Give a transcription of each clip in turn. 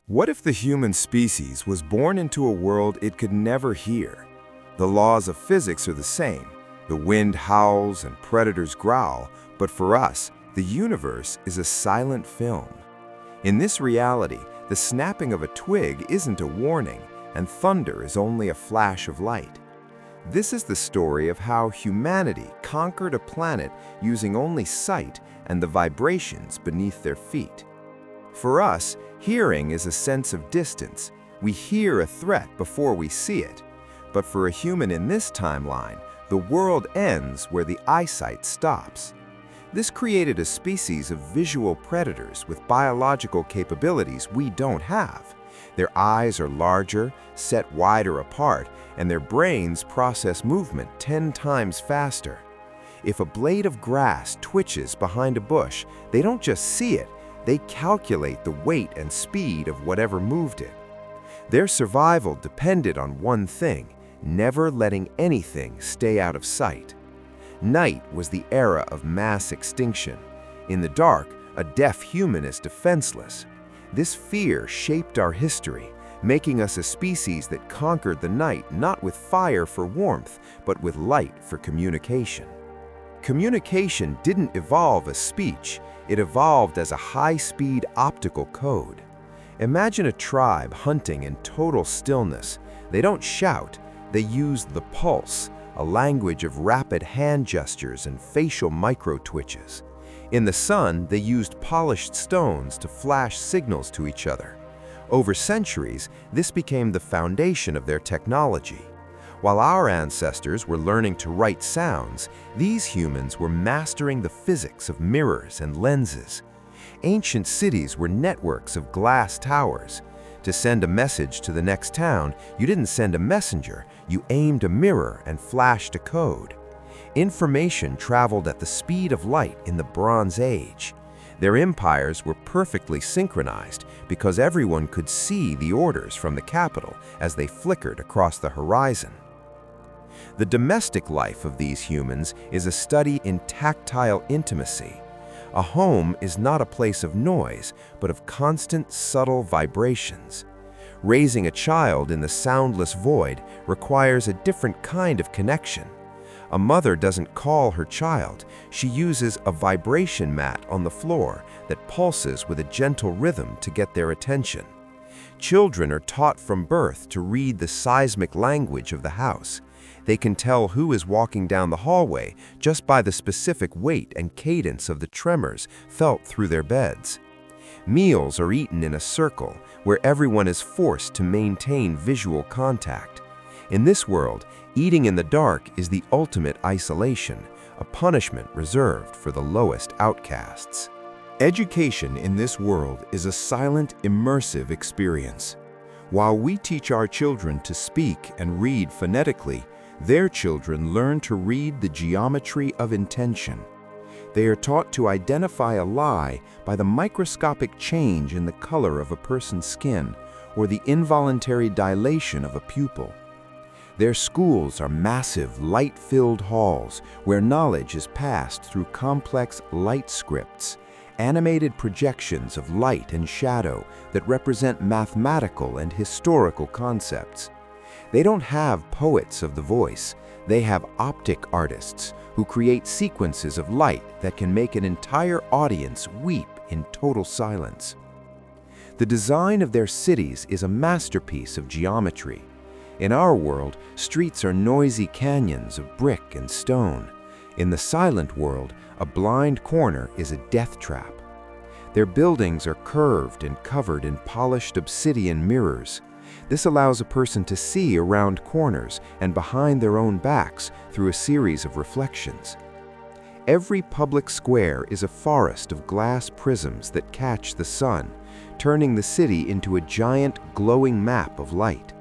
What if the human species was born into a world it could never hear? The laws of physics are the same. The wind howls and predators growl, but for us, the universe is a silent film. In this reality, the snapping of a twig isn't a warning, and thunder is only a flash of light. This is the story of how humanity conquered a planet using only sight and the vibrations beneath their feet. For us, hearing is a sense of distance. We hear a threat before we see it. But for a human in this timeline, the world ends where the eyesight stops. This created a species of visual predators with biological capabilities we don't have. Their eyes are larger, set wider apart, and their brains process movement 10 times faster. If a blade of grass twitches behind a bush, they don't just see it, they calculate the weight and speed of whatever moved it. Their survival depended on one thing: never letting anything stay out of sight. Night was the era of mass extinction. In the dark, a deaf human is defenseless. This fear shaped our history, making us a species that conquered the night not with fire for warmth, but with light for communication. Communication didn't evolve as speech, it evolved as a high-speed optical code. Imagine a tribe hunting in total stillness. They don't shout, they use the pulse, a language of rapid hand gestures and facial micro-twitches. In the sun, they used polished stones to flash signals to each other. Over centuries, this became the foundation of their technology. While our ancestors were learning to write sounds, these humans were mastering the physics of mirrors and lenses. Ancient cities were networks of glass towers. To send a message to the next town, you didn't send a messenger, you aimed a mirror and flashed a code. Information traveled at the speed of light in the Bronze Age. Their empires were perfectly synchronized because everyone could see the orders from the capital as they flickered across the horizon. The domestic life of these humans is a study in tactile intimacy. A home is not a place of noise, but of constant, subtle vibrations. Raising a child in the soundless void requires a different kind of connection. A mother doesn't call her child, she uses a vibration mat on the floor that pulses with a gentle rhythm to get their attention. Children are taught from birth to read the seismic language of the house. They can tell who is walking down the hallway just by the specific weight and cadence of the tremors felt through their beds. Meals are eaten in a circle where everyone is forced to maintain visual contact. In this world, eating in the dark is the ultimate isolation, a punishment reserved for the lowest outcasts. Education in this world is a silent, immersive experience. While we teach our children to speak and read phonetically, their children learn to read the geometry of intention. They are taught to identify a lie by the microscopic change in the color of a person's skin or the involuntary dilation of a pupil. Their schools are massive, light-filled halls where knowledge is passed through complex light scripts, animated projections of light and shadow that represent mathematical and historical concepts. They don't have poets of the voice, they have optic artists who create sequences of light that can make an entire audience weep in total silence. The design of their cities is a masterpiece of geometry. In our world, streets are noisy canyons of brick and stone. In the silent world, a blind corner is a death trap. Their buildings are curved and covered in polished obsidian mirrors. This allows a person to see around corners and behind their own backs through a series of reflections. Every public square is a forest of glass prisms that catch the sun, turning the city into a giant glowing map of light.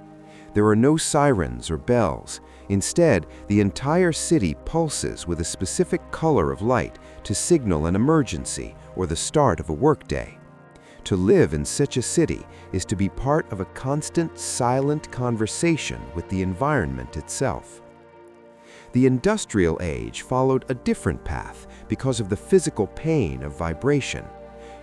There are no sirens or bells. Instead, the entire city pulses with a specific color of light to signal an emergency or the start of a workday. To live in such a city is to be part of a constant, silent conversation with the environment itself. The industrial age followed a different path because of the physical pain of vibration.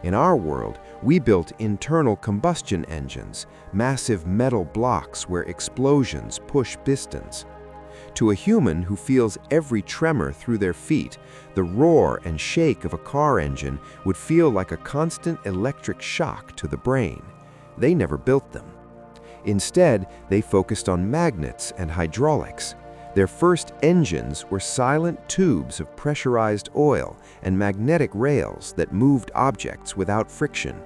In our world, We built internal combustion engines, massive metal blocks where explosions push pistons. To a human who feels every tremor through their feet, the roar and shake of a car engine would feel like a constant electric shock to the brain. They never built them. Instead, they focused on magnets and hydraulics. Their first engines were silent tubes of pressurized oil and magnetic rails that moved objects without friction.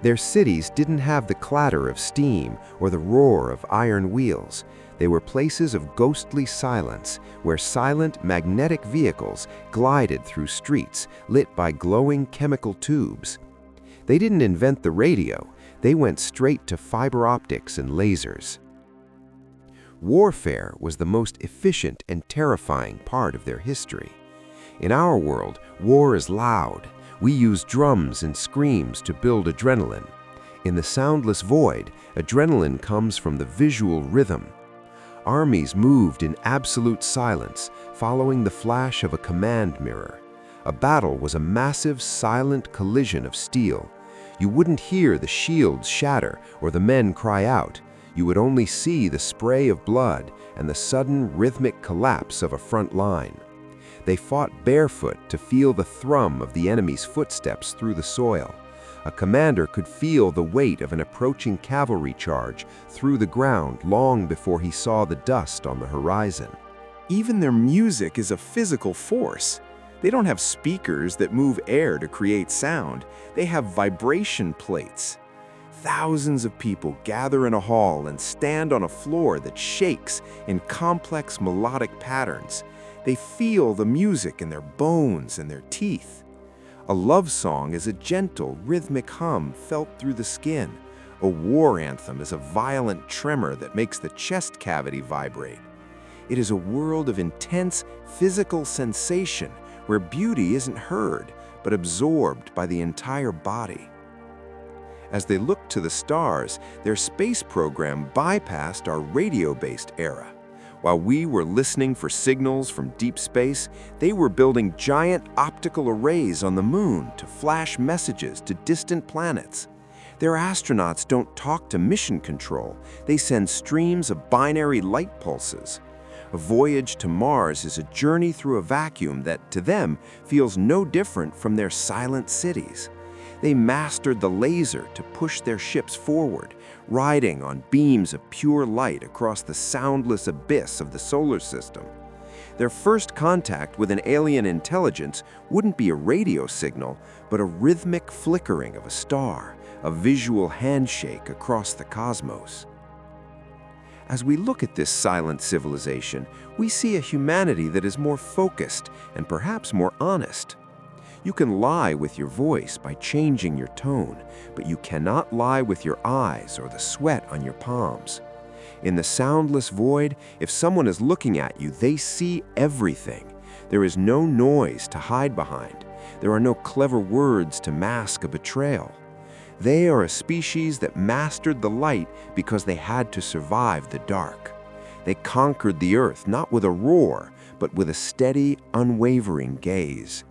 Their cities didn't have the clatter of steam or the roar of iron wheels. They were places of ghostly silence, where silent magnetic vehicles glided through streets lit by glowing chemical tubes. They didn't invent the radio. They went straight to fiber optics and lasers. Warfare was the most efficient and terrifying part of their history. In our world, war is loud. We use drums and screams to build adrenaline. In the soundless void, adrenaline comes from the visual rhythm. Armies moved in absolute silence, following the flash of a command mirror. A battle was a massive, silent collision of steel. You wouldn't hear the shields shatter or the men cry out. You would only see the spray of blood and the sudden rhythmic collapse of a front line. They fought barefoot to feel the thrum of the enemy's footsteps through the soil. A commander could feel the weight of an approaching cavalry charge through the ground long before he saw the dust on the horizon. Even their music is a physical force. They don't have speakers that move air to create sound. They have vibration plates. Thousands of people gather in a hall and stand on a floor that shakes in complex melodic patterns. They feel the music in their bones and their teeth. A love song is a gentle, rhythmic hum felt through the skin. A war anthem is a violent tremor that makes the chest cavity vibrate. It is a world of intense physical sensation where beauty isn't heard, but absorbed by the entire body. As they looked to the stars, their space program bypassed our radio-based era. While we were listening for signals from deep space, they were building giant optical arrays on the moon to flash messages to distant planets. Their astronauts don't talk to mission control. They send streams of binary light pulses. A voyage to Mars is a journey through a vacuum that, to them, feels no different from their silent cities. They mastered the laser to push their ships forward, riding on beams of pure light across the soundless abyss of the solar system. Their first contact with an alien intelligence wouldn't be a radio signal, but a rhythmic flickering of a star, a visual handshake across the cosmos. As we look at this silent civilization, we see a humanity that is more focused and perhaps more honest. You can lie with your voice by changing your tone, but you cannot lie with your eyes or the sweat on your palms. In the soundless void, if someone is looking at you, they see everything. There is no noise to hide behind. There are no clever words to mask a betrayal. They are a species that mastered the light because they had to survive the dark. They conquered the earth not with a roar, but with a steady, unwavering gaze.